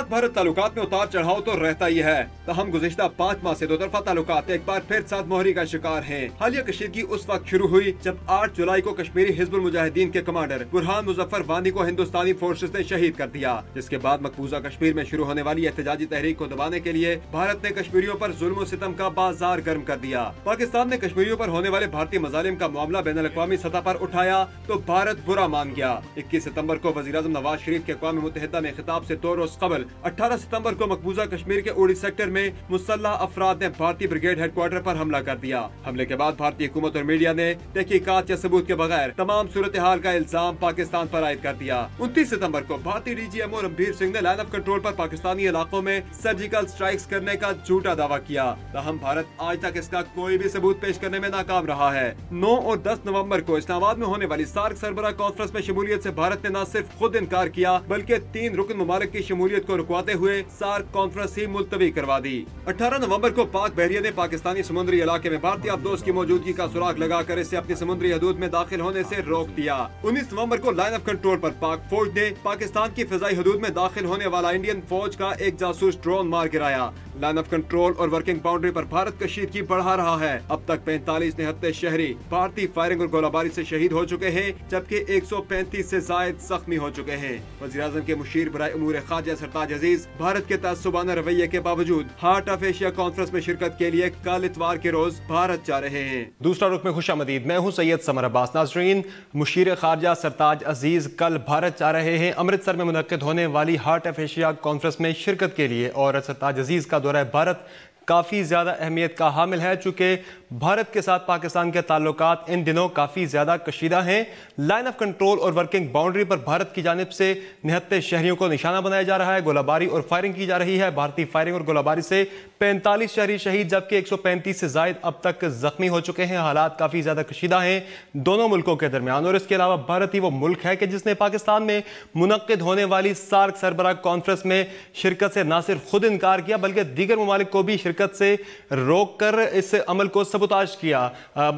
पाक भारत ताल्लुकात में उतार चढ़ाव तो रहता ही है, तहम गुज़िश्ता 5 माह से दो तरफा ताल्लुकात एक बार फिर साथ मोहरी का शिकार हैं। हालिया कशीदगी उस वक्त शुरू हुई जब 8 जुलाई को कश्मीरी हिजबुल मुजाहिदीन के कमांडर बुरहान मुजफ्फर वानी को हिंदुस्तानी फोर्सेस ने शहीद कर दिया, जिसके बाद मकबूजा कश्मीर में शुरू होने वाली एहतजाजी तहरीक को दबाने के लिए भारत ने कश्मीरियों पर जुल्म सितम का बाजार गर्म कर दिया। पाकिस्तान ने कश्मीरियों पर होने वाले भारतीय मजालिम का मामला बैनुल अक़वामी सतह पर उठाया तो भारत बुरा मान गया। 21 सितम्बर को वज़ीर-ए-आज़म नवाज शरीफ के अक़वाम मुत्तहिदा में खिताब से 2 रोज कबल 18 सितंबर को मकबूजा कश्मीर के उड़ी सेक्टर में मुसल्लह अफराद ने भारतीय ब्रिगेड हेडक्वार्टर पर हमला कर दिया। हमले के बाद भारतीय हुकूमत और मीडिया ने तहकीकात या सबूत के बगैर तमाम सूरत हाल का इल्जाम पाकिस्तान पर आयद कर दिया। 29 सितंबर को भारतीय DGMO रणबीर सिंह ने लाइन ऑफ कंट्रोल पर पाकिस्तानी इलाकों में सर्जिकल स्ट्राइक्स करने का झूठा दावा किया, तहम भारत आज तक इसका कोई भी सबूत पेश करने में नाकाम रहा है। 9 और 10 नवंबर को इस्लामाबाद में होने वाली सार्क सरबराह कॉन्फ्रेंस में शमूलियत से भारत ने न सिर्फ खुद इनकार किया बल्कि 3 रुकन ममालिक की शमूलियत को रुकवाते हुए सार्क कॉन्फ्रेंस ही मुलतवी करवा दी। 18 नवंबर को पाक बहरिया ने पाकिस्तानी समुद्री इलाके में भारतीय अफदोस की मौजूदगी का सुराग लगाकर इसे अपनी समुद्री हदूद में दाखिल होने से रोक दिया। 19 नवंबर को लाइन ऑफ कंट्रोल पर पाक फौज ने पाकिस्तान की फिजाई हदूद में दाखिल होने वाला इंडियन फौज का एक जासूस ड्रोन मार गिराया। लाइन ऑफ कंट्रोल और वर्किंग बाउंड्री पर भारत कशीदगी बढ़ा रहा है। अब तक 45 निहत्ते शहरी भारतीय फायरिंग और गोलाबारी से शहीद हो चुके हैं, जबकि 135 से जायद जख्मी हो चुके हैं। वज़ीर-ए-आज़म के मुशीर बराए उमूर खारजा सरताज अजीज भारत के तअस्सुबाना रवैये के बावजूद हार्ट ऑफ एशिया कॉन्फ्रेंस में शिरकत के लिए कल इतवार के रोज भारत जा रहे हैं। दूसरा रुख में खुशामदीद, मैं हूँ सैयद समर अब्बास। नाज़रीन, मुशीर खारजा सरताज अजीज कल भारत जा रहे हैं अमृतसर में मुनक्किद होने वाली हार्ट ऑफ एशिया कॉन्फ्रेंस में शिरकत के लिए, और सरताज अजीज का दौरा भारत काफ़ी ज़्यादा अहमियत का हामिल है चूँकि भारत के साथ पाकिस्तान के ताल्लुकात इन दिनों काफ़ी ज़्यादा कशीदा हैं। लाइन ऑफ कंट्रोल और वर्किंग बाउंड्री पर भारत की जानिब से निहत्ते शहरियों को निशाना बनाया जा रहा है, गोलाबारी और फायरिंग की जा रही है। भारतीय फायरिंग और गोलाबारी से 45 शहरी शहीद जबकि 135 से जायद अब तक जख्मी हो चुके हैं। हालात काफ़ी ज़्यादा कशीदा हैं दोनों मुल्कों के दरमियान, और इसके अलावा भारत ही वो मुल्क है कि जिसने पाकिस्तान में मुनक्किद होने वाली सार्क सरबराह कॉन्फ्रेंस में शिरकत से न सिर्फ खुद इनकार किया बल्कि दीगर ममालिक को भी शिरकत से रोक कर इस अमल को सबूताज किया।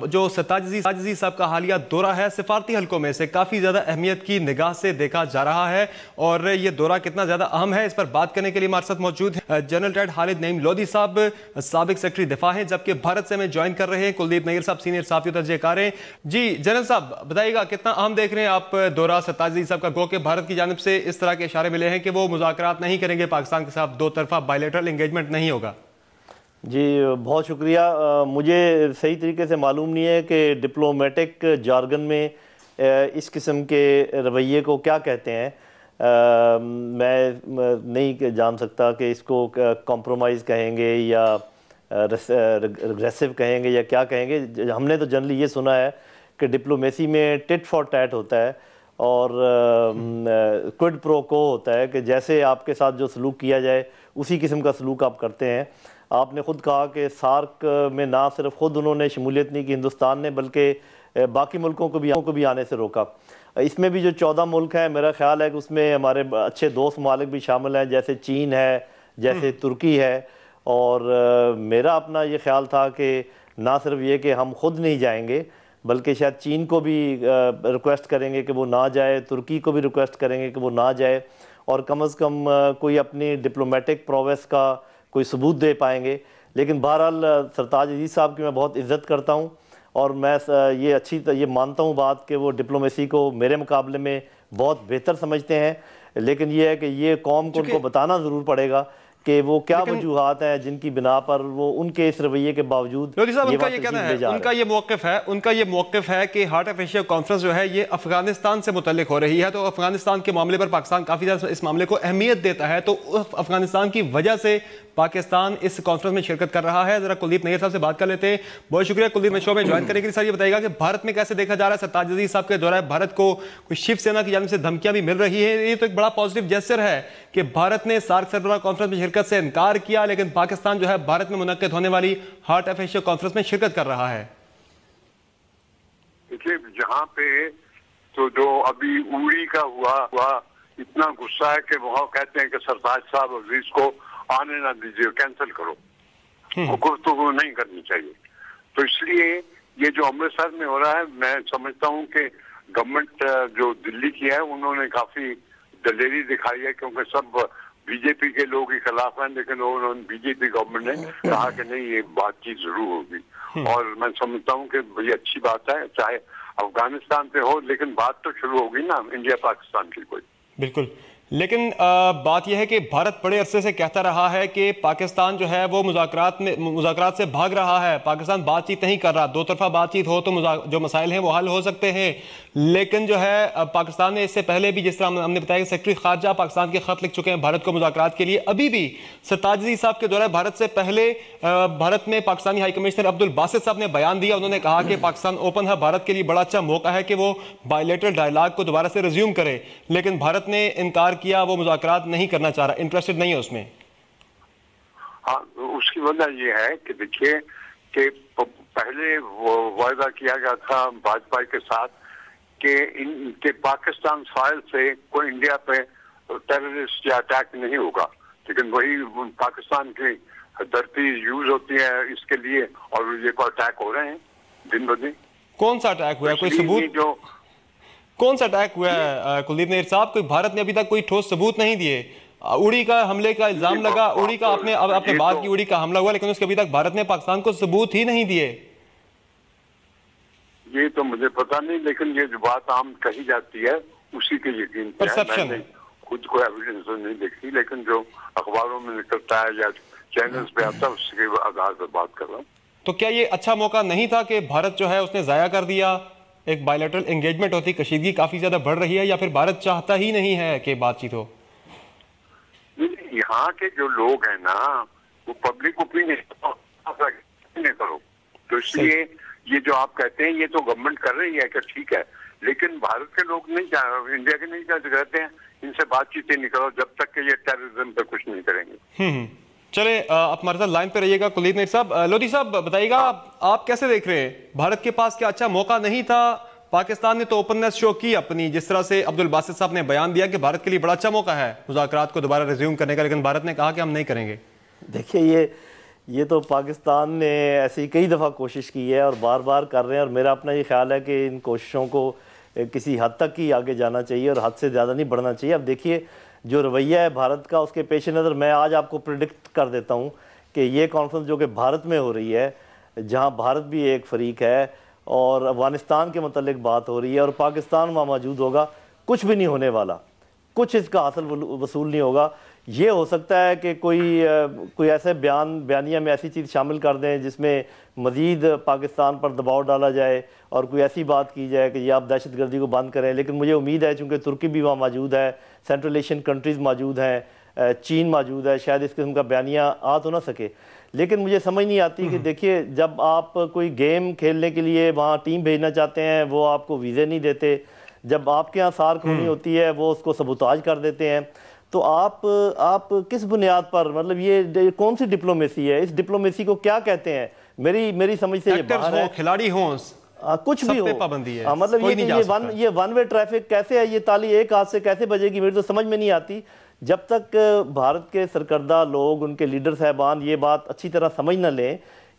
जो सरताज अजीज साहब का हालिया दौरा है सिफारती हलकों में से काफ़ी ज़्यादा अहमियत की निगाह से देखा जा रहा है, और ये दौरा कितना ज़्यादा अहम है इस पर बात करने के लिए हमारे साथ मौजूद है जनरल रिटायर्ड खालिद नईम लोधी साहब, साबिक सेक्रेटरी दिफा हैं, जबकि भारत से हमें ज्वाइन कर रहे हैं कुलदीप नैयर साहब, सीनियर साफ़ी तर्जकार हैं। जी जनरल साहब, बताइएगा कितना अहम देख रहे हैं आप दौरा सरताज अजीज साहब का? गो के भारत की जानिब से इस तरह के इशारे मिले हैं कि वो मुज़ाकरात नहीं करेंगे पाकिस्तान के साथ, दो तरफा बायलैटरल एंगेजमेंट नहीं होगा। जी बहुत शुक्रिया। मुझे सही तरीके से मालूम नहीं है कि डिप्लोमेटिक जार्गन में इस किस्म के रवैये को क्या कहते हैं। मैं नहीं जान सकता कि इसको कॉम्प्रोमाइज़ कहेंगे या रेग्रेसिव कहेंगे या क्या कहेंगे। हमने तो जनरली ये सुना है कि डिप्लोमेसी में टिट फॉर टैट होता है और क्विड प्रो को होता है कि जैसे आपके साथ जो सलूक किया जाए उसी किस्म का सलूक आप करते हैं। आपने ख़ुद कहा कि सार्क में ना सिर्फ ख़ुद उन्होंने शमूलियत नहीं की हिंदुस्तान ने, बल्कि बाकी मुल्कों को भी आने से रोका। इसमें भी जो 14 मुल्क हैं, मेरा ख्याल है कि उसमें हमारे अच्छे दोस्त ममालिक भी शामिल हैं, जैसे चीन है, जैसे तुर्की है। और मेरा अपना ये ख्याल था कि ना सिर्फ ये कि हम ख़ुद नहीं जाएंगे बल्कि शायद चीन को भी रिक्वेस्ट करेंगे कि वो ना जाए, तुर्की को भी रिक्वेस्ट करेंगे कि वो ना जाए, और कम अज़ कम कोई अपनी डिप्लोमेटिक प्रोवेस का कोई सबूत दे पाएंगे। लेकिन बहरहाल सरताज अजीज साहब की मैं बहुत इज़्ज़त करता हूँ और मैं ये मानता हूँ बात कि वो डिप्लोमेसी को मेरे मुकाबले में बहुत बेहतर समझते हैं। लेकिन ये है कि ये कौम को उनको बताना ज़रूर पड़ेगा कि वो क्या वजूहात हैं जिनकी बिना पर वो उनके इस रवैये के बावजूद उनका ये कहना है, उनका ये मौक़िफ़ है कि हार्ट ऑफ एशिया कॉन्फ्रेंस जो है ये अफगानिस्तान से मुतल्लिक हो रही है, तो अफगानिस्तान के मामले पर पाकिस्तान काफ़ी ज़्यादा इस मामले को अहमियत देता है, तो अफगानिस्तान की वजह से पाकिस्तान इस कॉन्फ्रेंस में शिरकत कर रहा है। जरा कुलदीप नैयर साहब से बात कर लेते हैं। बहुत शुक्रिया कुलदीप शो में ज्वाइन करने के लिए। सर ये बताइएगा कि भारत में कैसे देखा जा रहा है सरताज अजीज साहब के दौरान भारत को कोई शिवसेना की जानिब से धमकियां भी मिल रही है, ये तो एक बड़ा पॉजिटिव जेस्चर है कि भारत ने सार्क सरबराह कॉन्फ्रेंस में शिरकत से इनकार किया, लेकिन पाकिस्तान जो है भारत में मुनक्किद होने वाली हार्ट ऑफ एशिया कॉन्फ्रेंस में शिरकत कर रहा है। देखिए जहाँ पे तो जो अभी उड़ी का हुआ इतना गुस्सा है कि वहाँ कहते हैं कि सरताज साहब अजीज को आने ना दीजिए, कैंसिल करो, गुफ्तगू नहीं करनी चाहिए। तो इसलिए ये जो अमृतसर में हो रहा है, मैं समझता हूँ कि गवर्नमेंट जो दिल्ली की है उन्होंने काफी दलेरी दिखाई है, क्योंकि सब بی جے پی کے لوگ ہی خلاف ہیں، لیکن انہوں نے بی جے پی گورنمنٹ نے کہا کہ نہیں یہ بات چیت ضرور ہوگی، اور میں سمجھتا ہوں کہ یہ اچھی بات ہے، چاہے افغانستان پہ ہو لیکن بات تو شروع ہوگی نا انڈیا پاکستان کی کوئی۔ بالکل، لیکن بات یہ ہے کہ بھارت بڑے عرصے سے کہتا رہا ہے کہ پاکستان جو ہے وہ مذاکرات سے بھاگ رہا ہے، پاکستان بات چیت نہیں کر رہا، دو طرفہ بات چیت ہو تو جو مسائل ہیں وہ حل ہو سکتے ہیں، لیکن جو ہے پاکستان نے اس سے پہلے بھی، جس طرح ہم نے بتایا کہ سیکرٹری خارجہ پاکستان کے خط لکھ چکے ہیں بھارت کو مذاکرات کے لیے، ابھی بھی سرتاج عزیز صاحب کے دورہ بھارت سے پہلے بھارت میں پاکستانی ہائی کمشنر عبدالباسط صاحب نے بیان دیا، انہوں نے کہا کہ پاکستان اوپن ہے، بھارت کے لیے بڑا اچھا موقع ہے کہ وہ بائیلیٹرل ڈائیلاگ کو دوبارہ سے ریزیوم کرے، لیکن بھارت نے انکار کیا، وہ مذاکرات نہیں کرنا چاہ رہا، انٹرسٹڈ نہیں ہے اس میں۔ ہاں، اس کی وجہ یہ ہے کہ دیکھیے کہ پہلے وعدہ کیا گیا تھا واجپئی کے ساتھ کہ پاکستان سوائل سے کوئی انڈیا پہ ٹیررسٹ یا اٹیک نہیں ہوگا، لیکن وہی پاکستان کی دھرتی یوز ہوتی ہے اس کے لیے، اور یہ کو اٹیک ہو رہے ہیں دن بدن۔ کون سا اٹیک ہوا ہے؟ کوئی ثبوت؟ کون سا اٹیک ہوا ہے کلدیپ نیر صاحب؟ کوئی بھارت نے ابھی تک کوئی ٹھوس ثبوت نہیں دیے۔ اڑی کا حملے کا الزام لگا، اڑی کا آپ نے بات کی اڑی کا حملہ ہوا، لیکن اس کے ابھی تک بھارت نے پاکستان کو ثبوت ہی نہیں دیے۔ یہ تو مجھے پتا نہیں، لیکن یہ جو بات عام کہی جاتی ہے اسی کے یقین پہ ہے، میں نے خود کوئی ایویڈنس نہیں دیکھی، لیکن جو اخباروں میں نکلتا ہے یا چینلز پہ آتا ہے اس کے آدھار پر بات کر رہا ہوں۔ تو کیا یہ اچھا موقع نہیں تھا کہ بھارت جو ہے اس نے ضائع کر دیا؟ ایک بائیلیٹرل انگیجمنٹ ہوتی، کشیدگی کافی زیادہ بڑھ رہی ہے، یا پھر بھارت چاہتا ہی نہیں ہے کہ بات چیت ہو؟ یہاں کے جو لوگ ہیں نا وہ پبلک اوپینین کرو، تو اس لیے یہ جو آپ کہتے ہیں یہ تو گورنمنٹ کر رہی ہے کہ ٹھیک ہے، لیکن بھارت کے لوگ نہیں، انڈیا کے نہیں کہتے ہیں ان سے بات چیت نہیں کرو جب تک کہ یہ ٹیررزم پہ کچھ نہیں کریں گے۔ چلے آپ ہمارے ساتھ لائن پہ رہیے گا کلدیپ نیر صاحب۔ لودھی صاحب بتائیے گا، آپ کیسے دیکھ رہے ہیں بھارت کے پاس کیا اچھا موقع نہیں تھا؟ پاکستان نے تو اوپننس شو کی اپنی، جس طرح سے عبدالباسط صاحب نے بیان دیا کہ بھارت کے لیے بڑا اچھا موقع ہے مذاکرات کو دوبارہ ریزیوم کرنے کا، لیکن بھارت نے کہا کہ ہم نہیں کریں گے۔ دیکھیے یہ تو پاکستان نے ایسی کئی دفعہ کوشش کی ہے اور بار بار کر رہے ہیں، اور میرا اپنا یہ خیال ہے کہ ان کوششوں کو کسی حد تک ہی آگے جانا چاہیے اور حد سے زیادہ نہیں بڑھنا چاہیے۔ اب دیکھیے جو رویہ ہے بھارت کا، اس کے پیش نظر میں آج آپ کو پریڈکٹ کر دیتا ہوں کہ یہ کانفرنس جو کہ بھارت میں ہو رہی ہے، جہاں بھارت بھی ایک فریق ہے اور افغانستان کے متعلق بات ہو رہی ہے اور پاکستان وہاں موجود ہوگا، کچھ بھی نہیں ہونے والا، کچھ اس کا حاصل وصول نہیں ہوگا۔ یہ ہو سکتا ہے کہ کوئی ایسے بیانیہ میں ایسی چیز شامل کر دیں جس میں مزید پاکستان پر دباؤ ڈالا جائے اور کوئی ایسی بات کی جائے کہ یہ آپ دہشت گردی کو بند کریں، لیکن مجھے امید ہے چونکہ ترکی بھی وہاں موجود ہے، سینٹرل ایشین کنٹریز موجود ہیں، چین موجود ہے، شاید اس قسم کا بیانیہ آ تو نہ سکے، لیکن مجھے سمجھ نہیں آتی کہ دیکھیے جب آپ کوئی گیم کھیلنے کے لیے وہاں ٹیم بھیجنا چاہتے ہیں وہ آپ کو ویزے نہیں دیتے، جب آپ کے ہاں سارک ہونی ہوتی ہے وہ اس کو سبوتاج کر دیتے ہیں، تو آپ کس بنیاد پر، مطلب یہ کون سی ڈپلومیسی ہے؟ اس ڈپلومیسی کو کیا کہتے ہیں؟ میری سمجھ سے یہ باہر ہے، کھلاڑی ہوں کچھ بھی ہو، پابندی ہے، مطلب یہ ون وے ٹریفک کیسے ہے؟ یہ تالی ایک ہاتھ سے کیسے بجے گی؟ میری تو سمجھ میں نہیں آتی۔ جب تک بھارت کے سرکردہ لوگ، ان کے لیڈر صاحبان یہ بات اچھی طرح سمجھ نہ لیں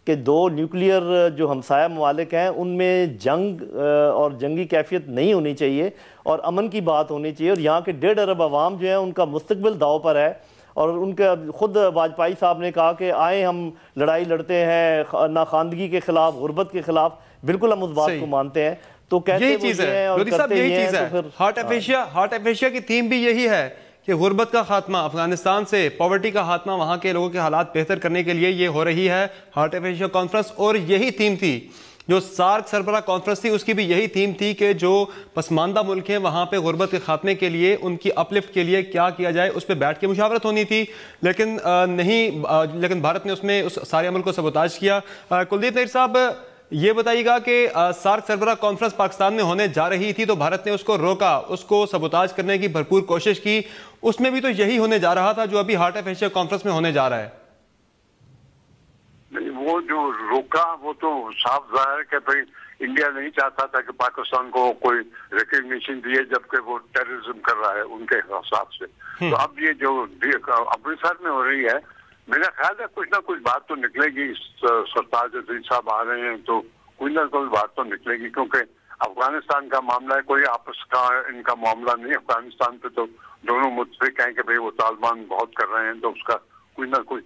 کہ دو نیوکلیئر جو ہمسایہ ممالک ہیں ان میں جنگ اور جنگی کیفیت نہیں ہونی چاہیے اور امن کی بات ہونی چاہیے، اور یہاں کے 1.5 ارب عوام جو ہیں ان کا مستقبل داؤ پر ہے، اور ان کے خود واجپئی صاحب نے کہا کہ آئیں ہم لڑائی لڑتے ہیں ناخواندگی کے خلاف، غربت کے خلاف، بالکل ہم اس بات کو مانتے ہیں، تو کہتے یہی چیز ہے لودھی صاحب، یہی چیز ہے۔ ہارٹ آف ایشیا کی تھیم بھی یہی ہے کہ غربت کا خاتمہ، افغانستان سے پاورٹی کا خاتمہ، وہاں کے لوگوں کے حالات بہتر کرنے کے لیے یہ ہو رہی ہے ہارٹ آف ایشیا کانفرنس، اور یہی تھیم تھی جو سارک سربراہ کانفرنس تھی، اس کی بھی یہی تھیم تھی کہ جو پسماندہ ملک ہیں وہاں پہ غربت کے خاتمے کے لیے، ان کی اپلفٹ کے لیے کیا کیا جائے، اس پہ بیٹھ کے مشاورت ہونی تھی، لیکن بھارت نے اس میں اس سارے عمل کو سبوتاج کیا۔ کلدیپ نیر صاحب یہ بتائیے گا کہ سارک سربراہ کانفرنس پاکستان میں ہونے جا رہی تھی تو بھارت نے اس کو روکا، اس کو سبوتاج کرنے کی بھرپور کوشش کی، اس میں بھی تو یہی ہونے جا رہا تھا جو ابھی ہارٹ آف ایشیا کانفرنس میں ہونے جا رہا ہے۔ وہ جو روکا وہ تو صاف ظاہر ہے کہ بھائی انڈیا نہیں چاہتا تھا کہ پاکستان کو کوئی ریکگنیشن دیے جبکہ وہ ٹیررزم کر رہا ہے ان کے حساب سے، تو اب یہ جو امرتسر میں ہو رہی ہے، میرا خیال ہے کچھ نہ کچھ بات تو نکلے گی۔ سرتاج عزیز صاحب آ رہے ہیں تو کوئی نہ کوئی بات تو نکلے گی، کیونکہ افغانستان کا معاملہ ہے، کوئی آپس کا ان کا معاملہ نہیں، افغانستان پہ تو दोनों मुतफिक हैं कि भाई वो तालिबान बहुत कर रहे हैं, तो उसका कोई ना कोई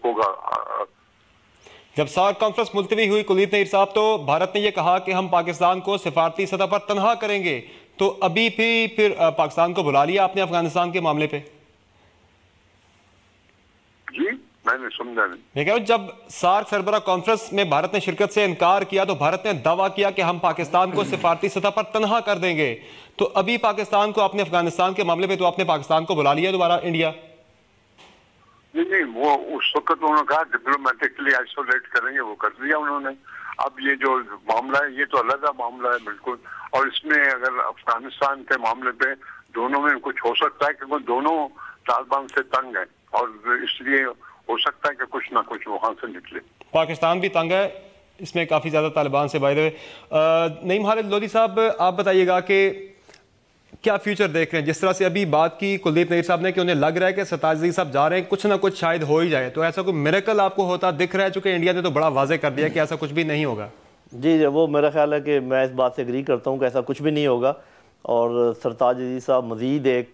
होगा। जब सार्क कॉन्फ्रेंस मुलतवी हुई कुलदीप नईर साहब, तो भारत ने ये कहा कि हम पाकिस्तान को सिफारती सतह पर तनहा करेंगे, तो अभी भी फिर पाकिस्तान को बुला लिया आपने अफगानिस्तान के मामले पे? जी मैंने समझा नहीं। मैं कह रहा हूं, जब सार्क सरबराह कॉन्फ्रेंस में भारत ने शिरकत से इनकार किया तो भारत ने दावा किया कि हम पाकिस्तान को सिफारती सतह पर तनहा कर देंगे, तो अभी पाकिस्तान को, आपने अफगानिस्तान के मामले पे तो आपने पाकिस्तान को बुला लिया दोबारा इंडिया? नहीं, वो उस वक्त उन्होंने कहा डिप्लोमेटिकली आइसोलेट करेंगे, वो कर दिया उन्होंने। अब ये जो मामला है ये तो अलग मामला है बिल्कुल, और इसमें अगर अफगानिस्तान के मामले पे दोनों में कुछ हो सकता है क्योंकि दोनों तालिबान से तंग है, और इसलिए हो सकता है कि कुछ ना कुछ वहां से निकले। पाकिस्तान भी तंग है इसमें काफ़ी ज़्यादा तालिबान से। By the way Naeem Khalid Lodhi साहब, आप बताइएगा कि क्या फ्यूचर देख रहे हैं? जिस तरह से अभी बात की कुलदीप नईर साहब ने कि उन्हें लग रहा है कि सरताज अजीज साहब जा रहे हैं, कुछ ना कुछ शायद हो ही जाए, तो ऐसा कोई मिरेकल आपको होता दिख रहा है? चूंकि इंडिया ने तो बड़ा वाजे कर दिया कि ऐसा कुछ भी नहीं होगा। जी, वो मेरा ख्याल है कि मैं इस बात से एग्री करता हूँ कि ऐसा कुछ भी नहीं होगा, और सरताज अजीज साहब मज़ीद एक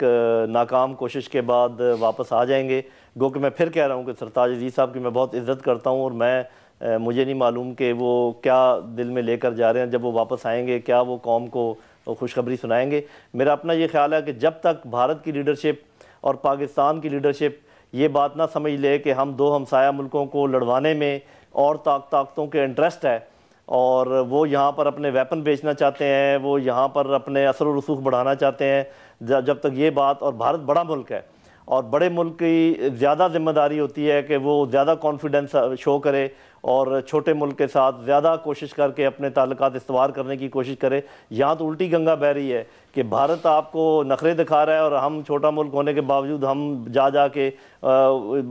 नाकाम कोशिश के बाद वापस आ जाएंगे। गो कि मैं फिर कह रहा हूँ कि सरताज अजीज साहब की मैं बहुत इज़्ज़त करता हूँ, और मुझे नहीं मालूम कि वो क्या दिल में लेकर जा रहे हैं। जब वो वापस आएंगे क्या वो कौम को खुशखबरी सुनाएंगे? मेरा अपना ये ख्याल है कि जब तक भारत की लीडरशिप और पाकिस्तान की लीडरशिप ये बात ना समझ ले कि हम दो हमसाया मुल्कों को लड़वाने में और ताकतों के इंटरेस्ट है, और वो यहाँ पर अपने वेपन बेचना चाहते हैं, वो यहाँ पर अपने असर व रसूख बढ़ाना चाहते हैं, जब तक ये बात, और भारत बड़ा मुल्क है और बड़े मुल्क की ज़्यादा जिम्मेदारी होती है कि वो ज़्यादा कॉन्फिडेंस शो करे और छोटे मुल्क के साथ ज़्यादा कोशिश करके अपने ताल्लुकात इस्तवार करने की कोशिश करे। यहाँ तो उल्टी गंगा बह रही है कि भारत आपको नखरे दिखा रहा है, और हम छोटा मुल्क होने के बावजूद हम जा के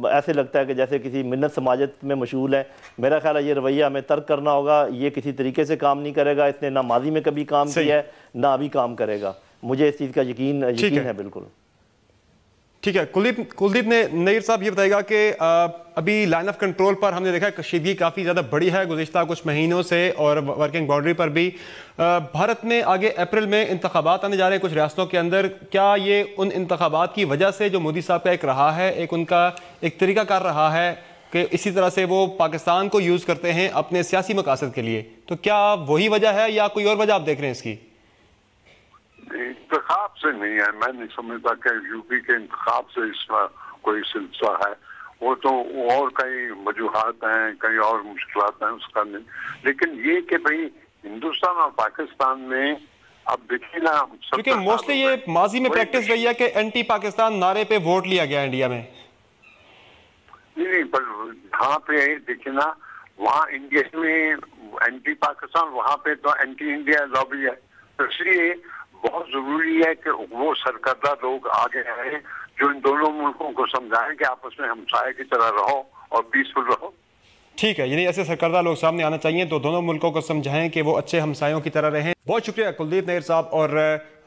ऐसे लगता है कि जैसे किसी मिन्नत समाजत में मशगूल है। मेरा ख्याल है ये रवैया हमें तर्क करना होगा। ये किसी तरीके से काम नहीं करेगा, इसने ना माजी में कभी काम किया है ना अभी काम करेगा। मुझे इस चीज़ का यकीन है बिल्कुल। ठीक है, कुलदीप ने नईर साहब ये बताएगा कि अभी लाइन ऑफ कंट्रोल पर हमने देखा कशीदगी काफ़ी ज़्यादा बड़ी है गुज़िश्ता कुछ महीनों से, और वर्किंग बाउंड्री पर भी। भारत में आगे अप्रैल में इंतखाबात आने जा रहे हैं कुछ रियासतों के अंदर। क्या ये उन इंतखाबात की वजह से जो मोदी साहब का एक रहा है, एक उनका एक तरीक़ाकार रहा है कि इसी तरह से वो पाकिस्तान को यूज़ करते हैं अपने सियासी मकासद के लिए, तो क्या वही वजह है या कोई और वजह आप देख रहे हैं इसकी? इंतखाब से नहीं है, मैं नहीं समझता कि यूपी के इंतखाब से इसका कोई सिलसिला है। वो तो और कई वजूहात हैं, कई और मुश्किलात हैं, उसका नहीं। लेकिन ये कि भाई हिंदुस्तान और पाकिस्तान में अब देखिए ना, क्योंकि मोस्टली ये माजी में प्रैक्टिस रही है कि एंटी पाकिस्तान नारे पे वोट लिया गया इंडिया में। नहीं, पर यहाँ पे देखिए ना, वहाँ इंडिया में एंटी पाकिस्तान, वहाँ पे तो एंटी इंडिया लॉबी है। तो इसलिए बहुत जरूरी है कि वो सरकर्दा लोग आगे आए जो इन दोनों मुल्कों को समझाएं कि आपस में हमसाये की तरह रहो और पीसफुल रहो। ठीक है, यानी ऐसे सरकर्दा लोग सामने आना चाहिए तो दोनों मुल्कों को समझाएं कि वो अच्छे हमसायों की तरह रहें। बहुत शुक्रिया कुलदीप नईर साहब और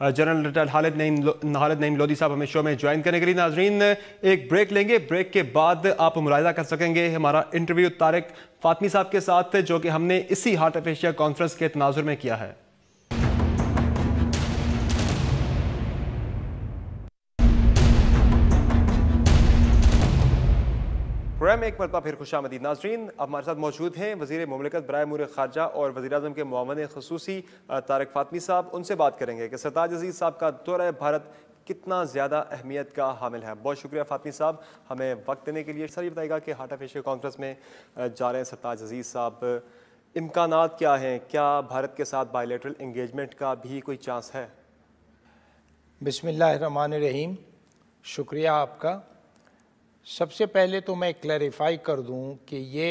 जनरल रिटायर्ड खालिद नईम लोधी साहब हमें शो में ज्वाइन करने के लिए। नाजरीन, एक ब्रेक लेंगे, ब्रेक के बाद आप मुलाहिजा कर सकेंगे हमारा इंटरव्यू तारिक फातमी साहब के साथ, जो कि हमने इसी हार्ट ऑफ एशिया कॉन्फ्रेंस के तनाजुर में किया है। प्रोग्राम एक मरतबा फिर खुशामदीद। नाज़रीन, अब हमारे साथ मौजूद हैं वज़ीर मुमलिकत बराए अमूर ख़ारजा और वज़ीर-ए-आज़म के मुआवन ख़ुसूसी तारिक फातमी साहब। उनसे बात करेंगे कि सरताज अजीज़ साहब का दौरा भारत कितना ज़्यादा अहमियत का हामिल है। बहुत शुक्रिया फातमी साहब हमें वक्त देने के लिए। सर ये बताएगा कि हार्ट ऑफ एशिया कॉन्फ्रेंस में जा रहे हैं सरताज अजीज़ साहब, इम्कानात क्या हैं? क्या भारत के साथ बायलैटरल इंगेजमेंट का भी कोई चांस है? बिस्मिल्लाहिर्रहमानिर्रहीम, शुक्रिया आपका। सबसे पहले तो मैं क्लैरिफाई कर दूं कि ये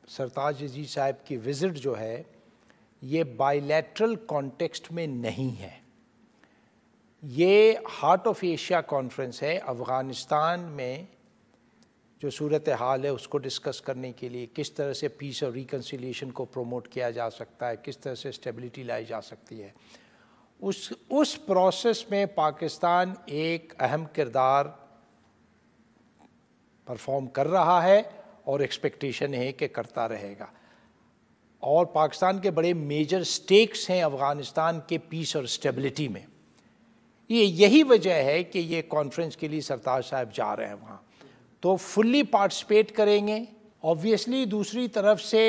सरताज अजीज़ साहब की विज़िट जो है ये बायलैटरल कॉन्टेक्स्ट में नहीं है, ये हार्ट ऑफ एशिया कॉन्फ्रेंस है। अफ़गानिस्तान में जो सूरत हाल है उसको डिस्कस करने के लिए, किस तरह से पीस और रिकन्सिलिएशन को प्रमोट किया जा सकता है, किस तरह से स्टेबिलिटी लाई जा सकती है, उस प्रोसेस में पाकिस्तान एक अहम किरदार परफॉर्म कर रहा है और एक्सपेक्टेशन है कि करता रहेगा। और पाकिस्तान के बड़े मेजर स्टेक्स हैं अफ़गानिस्तान के पीस और स्टेबिलिटी में। यही वजह है कि ये कॉन्फ्रेंस के लिए सरताज साहब जा रहे हैं वहाँ, तो फुल्ली पार्टिसिपेट करेंगे। ऑब्वियसली दूसरी तरफ से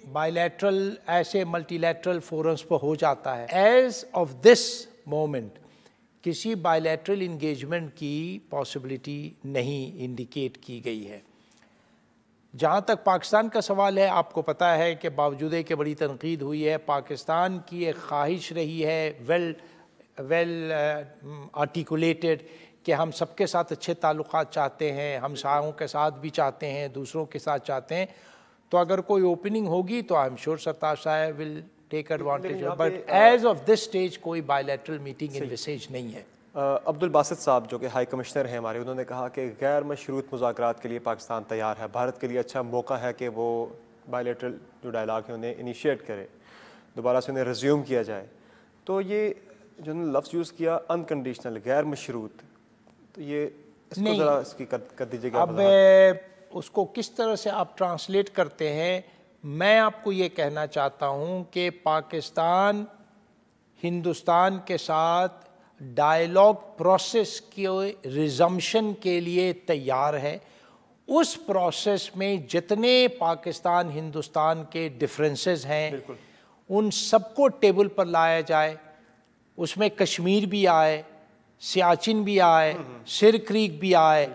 बायलैटरल ऐसे मल्टीलैटरल फोरम्स पर हो जाता है। एज ऑफ दिस मोमेंट किसी बायलैटरल इंगेजमेंट की पॉसिबिलिटी नहीं इंडिकेट की गई है। जहाँ तक पाकिस्तान का सवाल है, आपको पता है कि बावजूद कि बड़ी तनकीद हुई है, पाकिस्तान की एक ख्वाहिश रही है वेल आर्टिकुलेटेड कि हम सबके साथ अच्छे ताल्लुकात चाहते हैं, हम शाहों के साथ भी चाहते हैं, दूसरों के साथ चाहते हैं। तो अगर कोई ओपनिंग होगी तो आई एम श्योर सरताज साहब will take advantage, but as of this stage कोई बायलैटरल मीटिंग इनविसेज नहीं है। अब्दुल बासित साहब जो कि हाई कमिश्नर हैं हमारे, उन्होंने कहा कि गैर मशरूत मुज़ाकरात के लिए पाकिस्तान तैयार है। भारत के लिए अच्छा मौका है कि वो बायलैटरल जो डायलॉग है उन्हें इनिशिएट करे, दोबारा से उन्हें रिज्यूम किया जाए। तो ये जो लफ्ज़ यूज़ किया अनकंडीशनल, गैर मशरूत, तो ये इसको ज़रा इसकी कर दीजिएगा। अब उसको किस तरह से आप ट्रांसलेट करते हैं, मैं आपको ये कहना चाहता हूँ कि पाकिस्तान हिंदुस्तान के साथ डायलॉग प्रोसेस के रिजम्पशन के लिए तैयार है। उस प्रोसेस में जितने पाकिस्तान हिंदुस्तान के डिफरेंसेस हैं उन सबको टेबल पर लाया जाए, उसमें कश्मीर भी आए, सियाचिन भी आए, सिर क्रीक भी आए,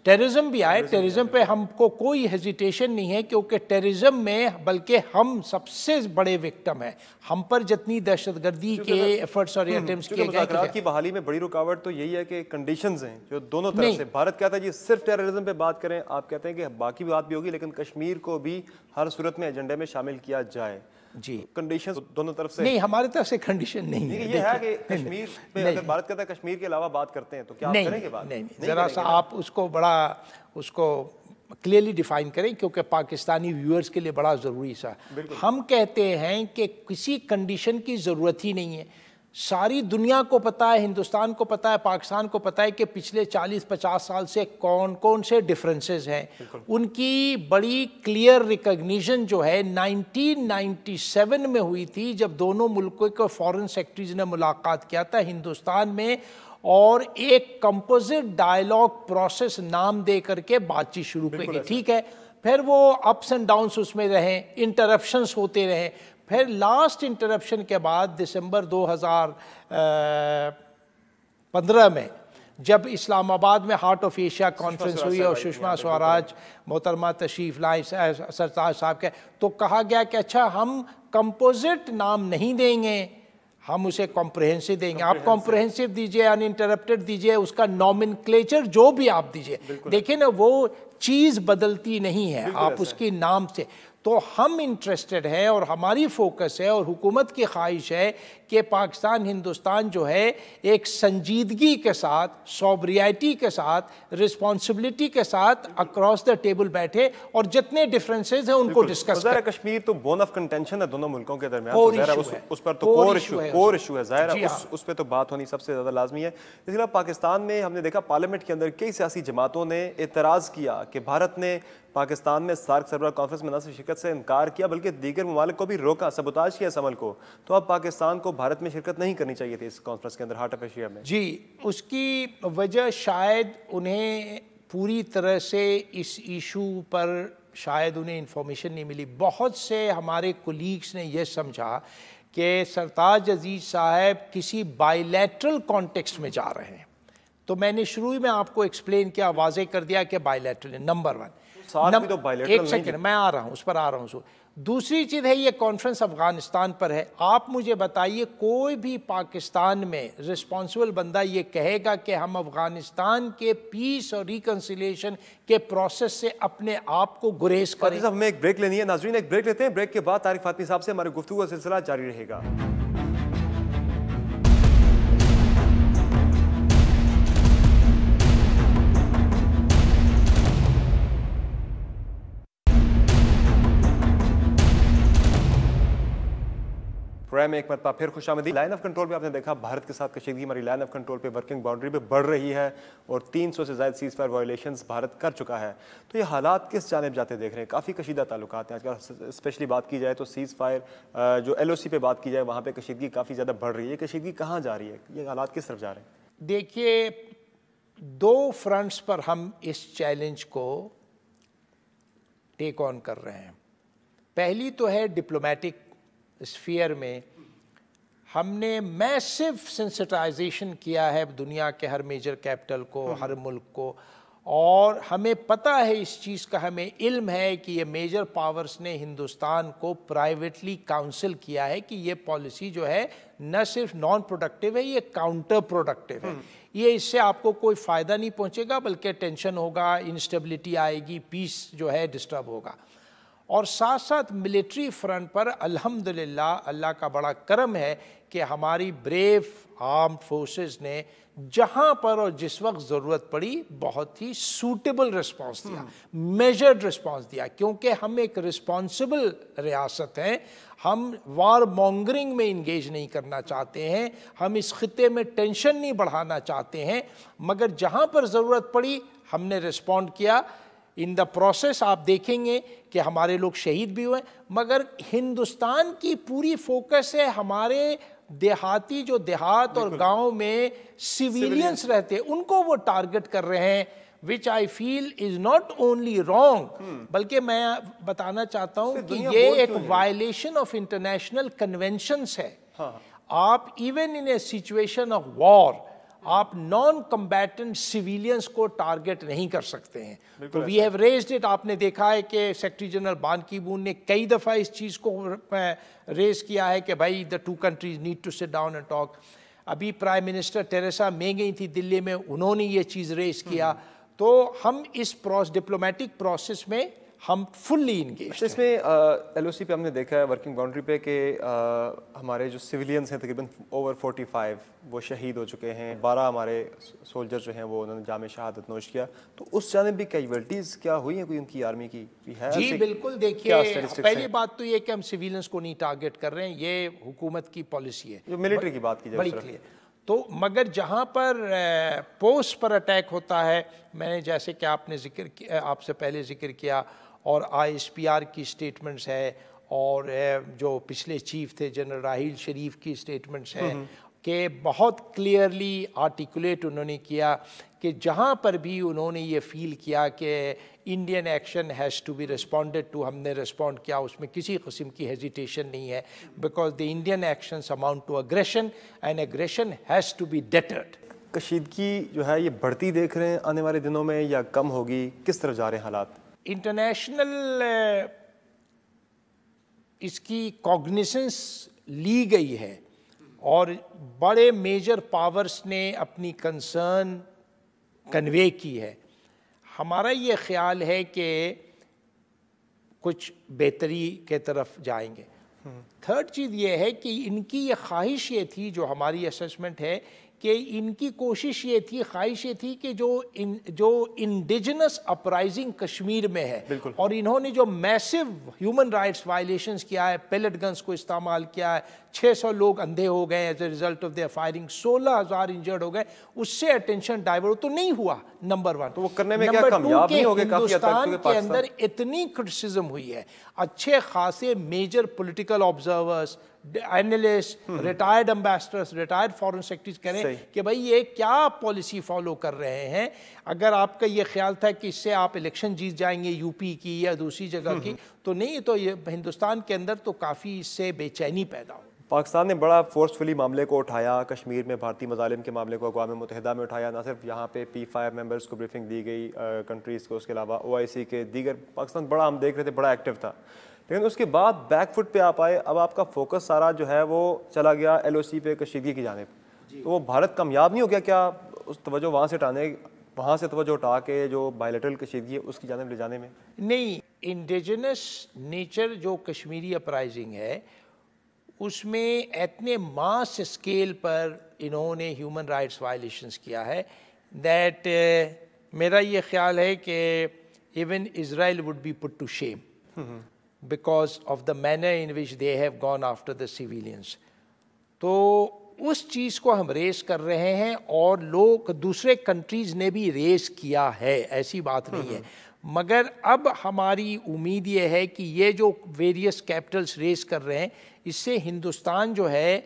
टेररिज्म भी आए। टेररिज्म पे हमको कोई हेजिटेशन नहीं है, क्योंकि टेररिज्म में बल्कि हम सबसे बड़े विक्टिम हैं। हम पर जितनी दहशतगर्दी के एफर्ट्स और अटेम्प्ट्स किए गए, मुज़ाकरात की बहाली में बड़ी रुकावट तो यही है कि कंडीशंस हैं जो दोनों तरफ से। भारत कहता है जी सिर्फ टेररिज्म पे बात करें, आप कहते हैं कि बाकी बात भी होगी, लेकिन कश्मीर को भी हर सूरत में एजेंडे में शामिल किया जाए। जी, कंडीशंस दोनों तरफ से नहीं, हमारी तरफ से कंडीशन नहीं है। ये है कि कश्मीर पे अगर भारत कहता है कश्मीर के अलावा बात करते हैं तो क्या आप करेंगे बात? नहीं, ज़रा सा आप उसको क्लियरली डिफाइन करें, क्योंकि पाकिस्तानी व्यूअर्स के लिए बड़ा ज़रूरी सा। हम कहते हैं कि किसी कंडीशन की ज़रूरत ही नहीं है। सारी दुनिया को पता है, हिंदुस्तान को पता है, पाकिस्तान को पता है कि पिछले 40-50 साल से कौन कौन से डिफरेंसेस हैं। उनकी बड़ी क्लियर रिकग्निशन जो है 1997 में हुई थी, जब दोनों मुल्कों के फॉरेन सेक्रेटरीज ने मुलाकात किया था हिंदुस्तान में, और एक कंपोजिट डायलॉग प्रोसेस नाम दे करके बातचीत शुरू की गई। ठीक है, फिर वो अप्स एंड डाउन्स उसमें रहे, इंटरप्शंस होते रहे। फिर लास्ट इंटरप्शन के बाद दिसंबर 2015 में जब इस्लामाबाद में हार्ट ऑफ एशिया कॉन्फ्रेंस हुई और सुषमा स्वराज मोहतरमा तशरीफ लाई सरताज साहब के, तो कहा गया कि अच्छा हम कंपोजिट नाम नहीं देंगे, हम उसे कॉम्प्रहेंसिव देंगे। आप कॉम्प्रहेंसिव दीजिए, अनइंटरप्टेड दीजिए, उसका नॉमेनक्लेचर जो भी आप दीजिए, देखिए ना वो चीज़ बदलती नहीं है आप उसके नाम से। तो हम इंटरेस्टेड हैं और हमारी फोकस है और हुकूमत की ख्वाहिश है कि पाकिस्तान हिंदुस्तान जो है एक संजीदगी के साथ, सोब्रियटी के साथ, रिस्पॉन्सिबिलिटी के साथ अक्रॉस द टेबल बैठे और जितने डिफरेंसेस हैं उनको डिस्कस करें। कश्मीर तो बोन ऑफ कंटेंशन है दोनों मुल्कों के दरमियान, उस पर तो कोर इशू है, ज़ाहिर है उस पर तो बात होनी सबसे ज़्यादा लाजमी है। इसके अलावा पाकिस्तान में हमने देखा पार्लियामेंट के अंदर कई सियासी जमातों ने एतराज़ किया कि भारत ने पाकिस्तान में सार्क सरबराह कॉन्फ्रेंस में न सिर्फ शिरकत से इनकार किया बल्कि दीगर ममालिक को भी रोका, सबोताज किया इस अमल को। तो अब पाकिस्तान को भारत में शिरकत नहीं करनी चाहिए थी इस कॉन्फ्रेंस के अंदर, हार्ट ऑफ एशिया में। जी, उसकी वजह शायद उन्हें पूरी तरह से इस इशू पर शायद उन्हें इंफॉर्मेशन नहीं मिली। बहुत से हमारे कोलीग्स ने यह समझा कि सरताज अजीज साहब किसी बायलैटरल कॉन्टेक्स्ट में जा रहे हैं। तो मैंने शुरू में आपको एक्सप्लेन किया, वाज़े कर दिया कि बायलैटरल है, नंबर 1। एक सेकंड, मैं आ रहा हूं, उस पर आ रहा हूं। दूसरी चीज़ है, ये कॉन्फ्रेंस अफगानिस्तान पर है। आप मुझे बताइए, कोई भी पाकिस्तान में रिस्पॉन्सिबल बंदा ये कहेगा कि हम अफगानिस्तान के पीस और रिकन्सिलिएशन के प्रोसेस से अपने आप को गुरेज करें? हमें एक ब्रेक लेनी है नाज़रीन, एक ब्रेक लेते हैं। ब्रेक के बाद तारिक फातमी साहब से हमारी गुफ्तगू का सिलसिला जारी रहेगा। प्रोग्राम में एक मरतबा फिर खुशामदीद। लाइन ऑफ कंट्रोल पे आपने देखा भारत के साथ कशीदगी हमारी लाइन ऑफ कंट्रोल पे वर्किंग बाउंड्री पे बढ़ रही है और 300 से ज़्यादा सीज़ फायर वायलेशंस भारत कर चुका है। तो ये हालात किस जानिब जाते देख रहे हैं? काफ़ी कशीदा ताल्लुकात हैं आजकल, स्पेशली बात की जाए तो सीज़ फायर जो LOC पे बात की जाए वहाँ पे कशीदगी काफ़ी ज़्यादा बढ़ रही है। कशीदगी कहाँ जा रही है? ये हालात किस तरफ जा रहे हैं? देखिए, दो फ्रंट्स पर हम इस चैलेंज को टेक ऑन कर रहे हैं। पहली तो है डिप्लोमेटिक स्फीयर में हमने मैसिव सेंसिटाइजेशन किया है दुनिया के हर मेजर कैपिटल को, हर मुल्क को, और हमें पता है इस चीज़ का, हमें इल्म है कि ये मेजर पावर्स ने हिंदुस्तान को प्राइवेटली काउंसिल किया है कि ये पॉलिसी जो है न सिर्फ नॉन प्रोडक्टिव है, ये काउंटर प्रोडक्टिव है। ये इससे आपको कोई फ़ायदा नहीं पहुंचेगा, बल्कि टेंशन होगा, इंस्टेबिलिटी आएगी, पीस जो है डिस्टर्ब होगा। और साथ साथ मिलिट्री फ्रंट पर अल्हम्दुलिल्लाह अल्लाह का बड़ा करम है कि हमारी ब्रेव आर्म्ड फोर्सेस ने जहां पर और जिस वक्त ज़रूरत पड़ी बहुत ही सूटेबल रिस्पांस दिया, मेजर्ड रिस्पांस दिया, क्योंकि हम एक रिस्पॉन्सिबल रियासत हैं। हम वार मॉन्गरिंग में इंगेज नहीं करना चाहते हैं, हम इस खिते में टेंशन नहीं बढ़ाना चाहते हैं, मगर जहां पर ज़रूरत पड़ी हमने रिस्पॉन्ड किया। इन द प्रोसेस आप देखेंगे कि हमारे लोग शहीद भी हुए, मगर हिंदुस्तान की पूरी फोकस है हमारे देहाती, जो देहात और गांव में सिविलियंस रहते हैं उनको वो टारगेट कर रहे हैं, which I feel is not only wrong, बल्कि मैं बताना चाहता हूं कि ये एक वायलेशन ऑफ इंटरनेशनल कन्वेंशंस है। आप even in A situation of war आप नॉन कम्बैटेंट सिविलियंस को टारगेट नहीं कर सकते हैं। तो वी हैव रेज्ड इट। आपने देखा है कि सेक्रेटरी जनरल बान की मून ने कई दफ़ा इस चीज़ को रेज किया है कि भाई the two countries need to sit down and talk. अभी प्राइम मिनिस्टर टेरेसा मे गई थी दिल्ली में, उन्होंने ये चीज़ रेज किया। तो हम इस डिप्लोमेटिक प्रोसेस में हम फुल्ली इंगेज। इसमें LOC पे हमने देखा है वर्किंग बाउंड्री पे कि हमारे जो सिविलियंस हैं तकरीबन ओवर 45 वो शहीद हो चुके हैं, 12 हमारे सोल्जर जो हैं वो उन्होंने जामे शहादत नोश किया। तो उस जानिब भी कैजुअल्टीज़ क्या हुई हैं कोई उनकी आर्मी की भी है? जी बिल्कुल। देखिए, पहली बात तो ये कि हम सिविलियंस को नहीं टारगेट कर रहे हैं, ये हुकूमत की पॉलिसी है। जो मिलिट्री की बात की जाए बड़ी क्लियर। तो मगर जहाँ पर पोस्ट पर अटैक होता है, मैंने जैसे कि आपने आपसे पहले जिक्र किया, और ISPR की स्टेटमेंट्स है, और जो पिछले चीफ थे जनरल राहील शरीफ की स्टेटमेंट्स हैं कि बहुत क्लियरली आर्टिकुलेट उन्होंने किया कि जहाँ पर भी उन्होंने ये फील किया कि Indian action has to be responded to, हमने रिस्पॉन्ड किया, उसमें किसी किस्म की हेजिटेशन नहीं है, because the Indian actions amount to aggression and aggression has to be deterred. कशीदगी जो है ये बढ़ती देख रहे हैं आने वाले दिनों में या कम होगी? किस तरफ जा रहे हैं हालात? इंटरनेशनल इसकी कॉग्निसेंस ली गई है और बड़े मेजर पावर्स ने अपनी कंसर्न कन्वे की है। हमारा ये ख्याल है कि कुछ बेहतरी के तरफ जाएंगे। थर्ड चीज़ ये है कि इनकी ये ख्वाहिश ये थी, जो हमारी असेसमेंट है कि इनकी कोशिश ये थी, ख्वाहिश ये थी कि जो इंडिजिनस अपराइजिंग कश्मीर में है, और इन्होंने जो मैसिव ह्यूमन राइट्स वायलेशंस किया है, पेलेट गन्स को इस्तेमाल किया है, 600 लोग अंधे हो गए as a result of their firing, 16,000 injured हो गए, उससे अटेंशन डाइवर्ट तो नहीं हुआ, नंबर वन। तो वो करने में क्या कामयाब नहीं हो गए? हिंदुस्तान के अंदर इतनी क्रिटिसिज्म हुई है, अच्छे खासे major political observers, analyst, retired ambassadors, retired foreign secretaries करें कि भाई ये क्या पॉलिसी फॉलो कर रहे हैं। अगर आपका ये ख्याल था कि इससे आप इलेक्शन जीत जाएंगे यूपी की या दूसरी जगह की, तो नहीं, तो ये हिंदुस्तान के अंदर तो काफ़ी इससे बेचैनी पैदा हो। पाकिस्तान ने बड़ा फोर्सफुली मामले को उठाया, कश्मीर में भारतीय मज़ालिम के मामले को अक़वाम मुत्तहिदा में उठाया। ना सिर्फ यहाँ पे P5 मेंबर्स को ब्रीफिंग दी गई कंट्रीज़ को, उसके अलावा OIC के दीगर, पाकिस्तान बड़ा, हम देख रहे थे, बड़ा एक्टिव था। लेकिन उसके बाद बैकफुट पे आप आए, अब आपका फोकस सारा जो है वो चला गया LOC पे, कशीदगी की जानिब। तो वो भारत कामयाब नहीं हो गया क्या उस तवज्जो वहाँ से तवज्जो उठा के जो बायलैटरल कशीदगी है उसकी जानिब ले जाने में? नहीं, इंडिजिनस नेचर जो कश्मीरी अपराइजिंग है उसमें इतने मास स्केल पर इन्होंने ह्यूमन राइट्स वायलेशंस किया है दैट मेरा ये ख्याल है कि even Israel would be put to shame because of the manner in which they have gone after the civilians। तो उस चीज़ को हम रेस कर रहे हैं, और लोग दूसरे कंट्रीज़ ने भी रेस किया है, ऐसी बात नहीं है। मगर अब हमारी उम्मीद ये है कि ये जो वेरियस कैपिटल्स रेस कर रहे हैं, इससे हिंदुस्तान जो है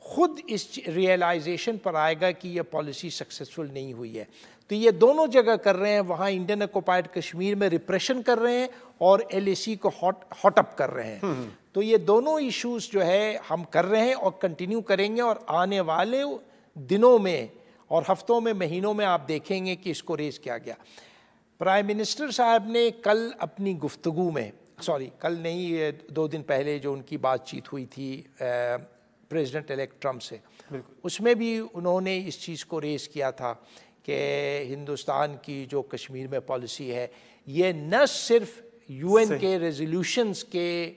خود اس ریئلائزیشن پر آئے گا کہ یہ پالیسی سکسیسفل نہیں ہوئی ہے. تو یہ دونوں جگہ کر رہے ہیں, وہاں انڈین آکوپائڈ کشمیر میں ریپریشن کر رہے ہیں اور ایل اے سی کو ہاٹ اپ کر رہے ہیں. تو یہ دونوں ایشوز جو ہے ہم کر رہے ہیں اور کنٹینیو کریں گے, اور آنے والے دنوں میں اور ہفتوں میں, مہینوں میں آپ دیکھیں گے کہ اس کو ریز کیا گیا. پرائم منسٹر صاحب نے کل اپنی گفتگو میں, کل نہیں 2 دن پہلے جو ان کی بات چیت ہوئی تھی پریزیڈنٹ الیکٹ ٹرمپ سے, اس میں بھی انہوں نے اس چیز کو ریز کیا تھا کہ ہندوستان کی جو کشمیر میں پالیسی ہے یہ نہ صرف یو این کے ریزولوشنز کے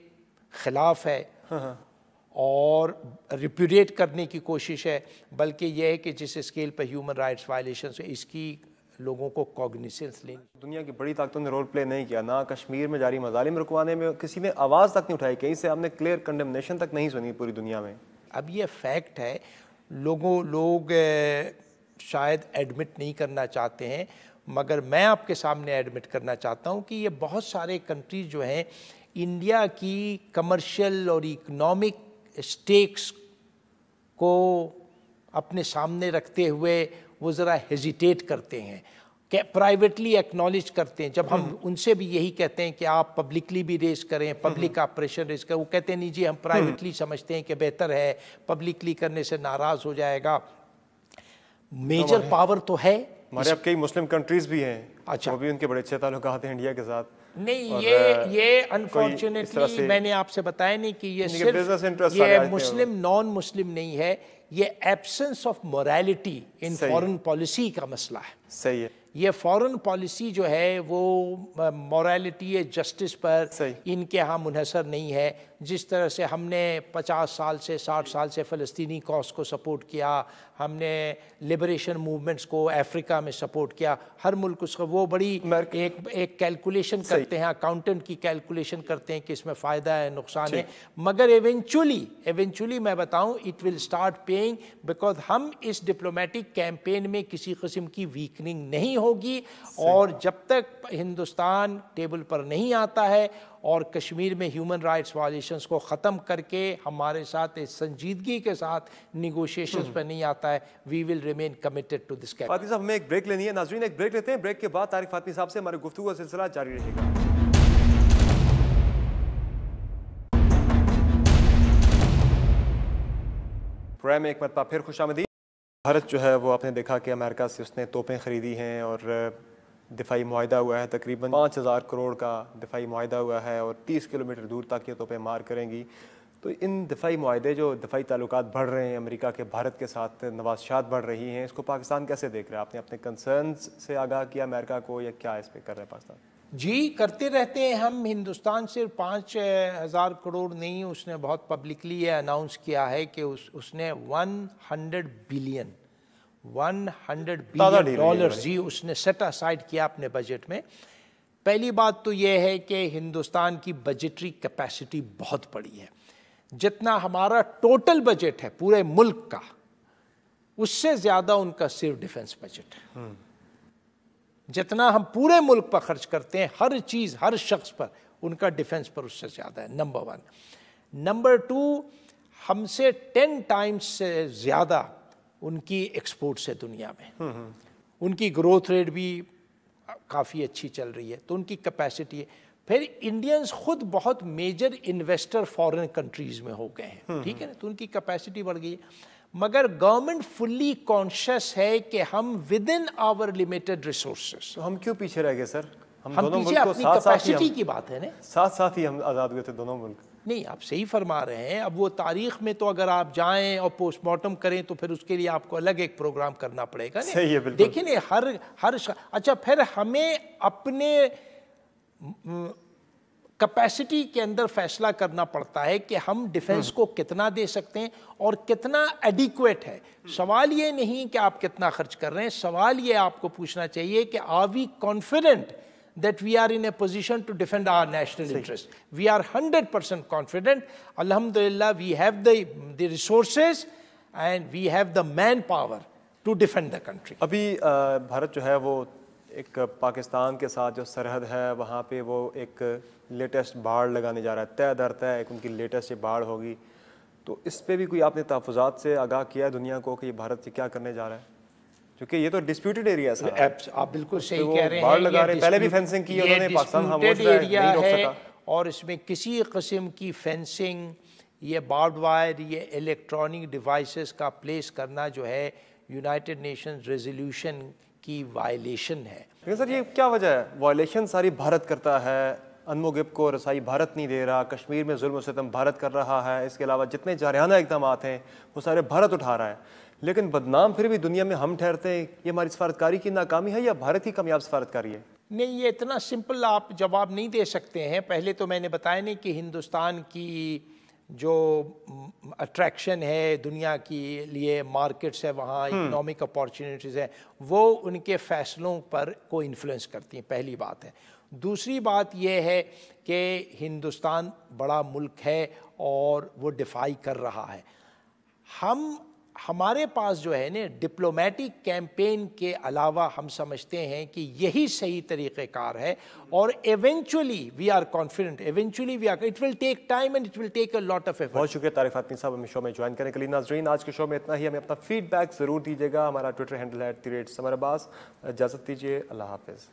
خلاف ہے اور ریپیوڈیٹ کرنے کی کوشش ہے, بلکہ یہ ہے کہ جس اسکیل پہ ہیومن رائٹس وائلیشنز ہے اس کی لوگوں کو کوگنیسنس لینی. دنیا کی بڑی طاقتوں نے رول پلے نہیں کیا, نہ کشمیر میں جاری مظالم رکوانے میں کسی نے آواز تک نہیں اٹھائی, کہیں سے ہم نے کلیئر کنڈمنیشن تک نہیں سنی پوری دنیا میں. اب یہ فیکٹ ہے, لوگ شاید ایڈمٹ نہیں کرنا چاہتے ہیں, مگر میں آپ کے سامنے ایڈمٹ کرنا چاہتا ہوں کہ یہ بہت سارے کنٹریز جو ہیں انڈیا کی کمرشل اور اکنامک اسٹیکس کو اپنے سامنے رکھتے ہوئے وہ ذرا ہیزیٹیٹ کرتے ہیں, کہ پرائیویٹلی ایکنالج کرتے ہیں. جب ہم ان سے بھی یہی کہتے ہیں کہ آپ پبلکلی بھی ریز کریں, پبلک آپ پریشر ریز کریں, وہ کہتے ہیں نہیں جی ہم پرائیویٹلی سمجھتے ہیں کہ بہتر ہے, پبلکلی کرنے سے ناراض ہو جائے گا. میجر پاور تو ہے, ہمارے اب کئی مسلم کنٹریز بھی ہیں, وہ بھی ان کے بڑے اچھے تعلقات ہیں انڈیا کے ساتھ. نہیں, یہ انفارچونیٹلی میں نے آپ سے بتایا نہیں کہ یہ صرف یہ مسلم نان مسلم نہیں ہے, یہ absence of morality in foreign policy کا مسئلہ ہے. صحیح ہے. یہ فارن پالیسی جو ہے وہ مورالٹی جسٹس پر ان کے ہاں منحصر نہیں ہے. جس طرح سے ہم نے 50 سال سے 60 سال سے فلسطینی کاز کو سپورٹ کیا, ہم نے لبریشن موومنٹس کو افریقہ میں سپورٹ کیا, ہر ملک اس کا وہ بڑی ایک کیلکولیشن کرتے ہیں, اکاؤنٹنٹ کی کیلکولیشن کرتے ہیں کہ اس میں فائدہ ہے نقصان ہے, مگر ایونچولی میں بتاؤں it will start paying, because ہم اس ڈپلومیٹک کیمپین میں کسی قسم کی ویکننگ نہیں ہوگی, اور جب تک ہندوستان ٹیبل پر نہیں آتا ہے اور کشمیر میں ہیومن رائٹس وائلیشنز کو ختم کر کے ہمارے ساتھ سنجیدگی کے ساتھ نیگوشیشنز پہ نہیں آتا ہے, we will remain committed to this campaign. فاطمی صاحب ہمیں ایک بریک لینی ہے. ناظرین ایک بریک لیتے ہیں, بریک کے بعد طارق فاطمی صاحب سے ہماری گفتگو کا سلسلہ جاری رہے گا. پروگرام میں ایک مرتبہ پھر خوش آمدید. بھارت جو ہے وہ آپ نے دیکھا کہ امریکہ سے اس نے توپیں خریدی ہیں اور دفاعی معاہدہ ہوا ہے, تقریباً 5000 کروڑ کا دفاعی معاہدہ ہوا ہے, اور 30 کلومیٹر دور تک یہ توپیں مار کریں گی. تو ان دفاعی معاہدے جو دفاعی تعلقات بڑھ رہے ہیں امریکہ کے بھارت کے ساتھ, نوازشات بڑھ رہی ہیں, اس کو پاکستان کیسے دیکھ رہا ہے؟ آپ نے اپنے کنسرنز سے آگاہ کیا امریکہ کو, یا کیا اس پہ کر رہا ہے پاکستان؟ جی کرتے رہتے ہیں ہم. ہندوستان صرف 5000 کروڑ نہیں, اس نے بہت پبلکلی یہ اناؤنس کیا ہے کہ اس نے 100 بلین ڈالر جی اس نے سیٹ اسائڈ کیا اپنے بجٹ میں. پہلی بات تو یہ ہے کہ ہندوستان کی بجٹری کیپیسٹی بہت بڑی ہے. جتنا ہمارا ٹوٹل بجٹ ہے پورے ملک کا, اس سے زیادہ ان کا صرف ڈیفنس بجٹ ہے. جتنا ہم پورے ملک پر خرچ کرتے ہیں ہر چیز ہر شخص پر, ان کا ڈیفنس پر اس سے زیادہ ہے. نمبر 1. نمبر 2, ہم سے 10 ٹائمز سے زیادہ ان کی ایکسپورٹس ہے دنیا میں. ان کی گروتھ ریٹ بھی کافی اچھی چل رہی ہے, تو ان کی کیپیسٹی ہے. پھر انڈینز خود بہت میجر انویسٹر فارن کنٹریز میں ہو گئے ہیں, ٹھیک ہے نا, تو ان کی کیپیسٹی بڑھ گئی ہے. مگر گورنمنٹ فلی کانشیس ہے کہ ہم within our limited resources. تو ہم کیوں پیچھے رہ گئے سر؟ ہم پیچھے اپنی کیپیسٹی کی بات ہے نا, ساتھ ہی ہم آزاد ہوئے تھے دونوں ملک. نہیں آپ صحیح فرما رہے ہیں. اب وہ تاریخ میں تو اگر آپ جائیں اور پوسٹ مارٹم کریں تو پھر اس کے لیے آپ کو الگ ایک پروگرام کرنا پڑے گا. صحیح ہے بالکل. دیکھیں اچھا پھر ہمیں اپنے کیپیسٹی کے اندر فیصلہ کرنا پڑتا ہے کہ ہم ڈیفنس کو کتنا دے سکتے ہیں اور کتنا ایڈیکویٹ ہے. سوال یہ نہیں کہ آپ کتنا خرچ کر رہے ہیں, سوال یہ آپ کو پوچھنا چاہیے کہ are we confident that we are in a position to defend our national interest. We are 100% confident. Alhamdulillah, we have the resources and we have the manpower to defend the country. ابھی بھارت جو ہے وہ ایک پاکستان کے ساتھ جو سرحد ہے وہاں پہ وہ ایک لیٹسٹ باڑ لگانے جا رہا ہے, طے در طے ایک ان کی لیٹسٹ باڑ ہوگی. تو اس پہ بھی کوئی آپ نے تحفظات سے آگاہ کیا ہے دنیا کو کہ یہ بھارت سے کیا کرنے جا رہا ہے؟ کیونکہ یہ تو ڈسپیوٹڈ ایریا ہے. آپ بالکل صحیح کہہ رہے ہیں. لگا رہے پہلے بھی فینسنگ کی انہوں نے، پاکستان خاموش رہا ہے، نہیں روک سکا. اور اس میں کسی قسم کی فینسنگ، یہ بارڈ وائر، یہ الیکٹرانک ڈیوائسز کا پلیس کرنا جو ہے یونائٹڈ نیشنز ریزولوشن کی وائلیشن ہے. لیکن سر یہ کیا وجہ ہے؟ وائلیشن ساری بھارت کرتا ہے، انمو گپ کو رسائی بھارت نہیں دے رہا، کشمیر میں ظلم و ستم بھارت کر رہا ہے، اس کے علاوہ جتنے جارحانہ اقدامات ہیں وہ سارے بھارت اٹھا رہا ہے، لیکن بدنام پھر بھی دنیا میں ہم ٹھہرتے ہیں. یہ ہماری سفارتکاری کی ناکامی ہے یا بھارت ہی کامیاب سفارتکاری ہے؟ نہیں، یہ اتنا سمپل آپ جواب نہیں دے سکتے ہیں. پہلے تو میں نے بتایا نہیں کہ ہندوستان کی جو اٹریکشن ہے دنیا کے لیے، مارکیٹس ہے وہاں، اکنامک اپارچونیٹیز ہیں، وہ ان کے فیصلوں پر کو انفلوئنس کرتی ہیں، پہلی بات ہے. دوسری بات یہ ہے کہ ہندوستان بڑا ملک ہے اور وہ ڈیفائی کر رہا ہے. ہمارے پاس جو ہے نا ڈپلومیٹک کیمپین کے علاوہ ہم سمجھتے ہیں کہ یہی صحیح طریقہ کار ہے، اور eventually we are confident, it will take time and it will take a lot of effort. بہت شکریہ طارق فاطمی صاحب ہمیں شو میں جوائن کرنے کے لیے. ناظرین آج کے شو میں اتنا ہی. ہمیں اپنا فیڈ بیک ضرور دیجیے گا. ہمارا ٹویٹر ہینڈل ہے @SamarAbbas. اجازت دیجیے، اللہ حافظ.